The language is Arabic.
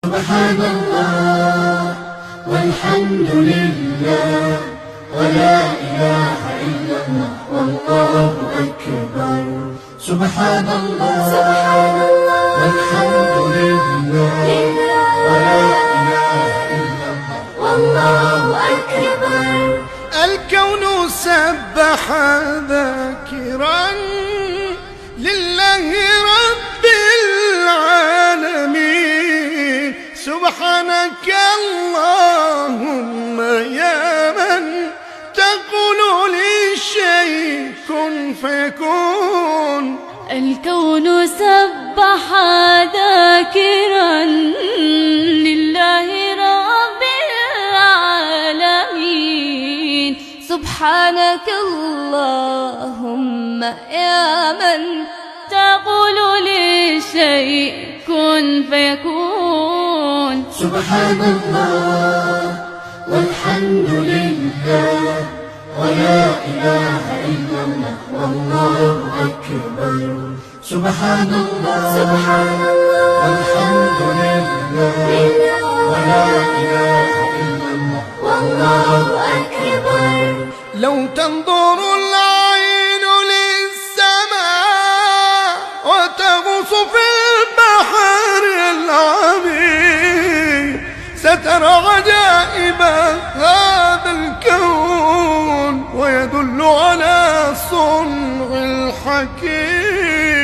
سبحان الله والحمد لله ولا إله إلا الله والله أكبر. سبحان الله والحمد لله ولا إله إلا الله والله أكبر. الكون سبح ذاكرا لله رب العالمين. سبحانك اللهم يا من تقول للشيء كن فيكون. الكون سبح ذاكرا لله رب العالمين. سبحانك اللهم يا من تقول للشيء كن فيكون. سبحان الله والحمد لله ولا إله إلا الله والله أكبر. سبحان الله والحمد لله ولا إله إلا الله والله أكبر. لو تنظر العين للسماء وتغوص في البحر العميق سترى عجائب هذا الكون ويدل على صنع الحكيم.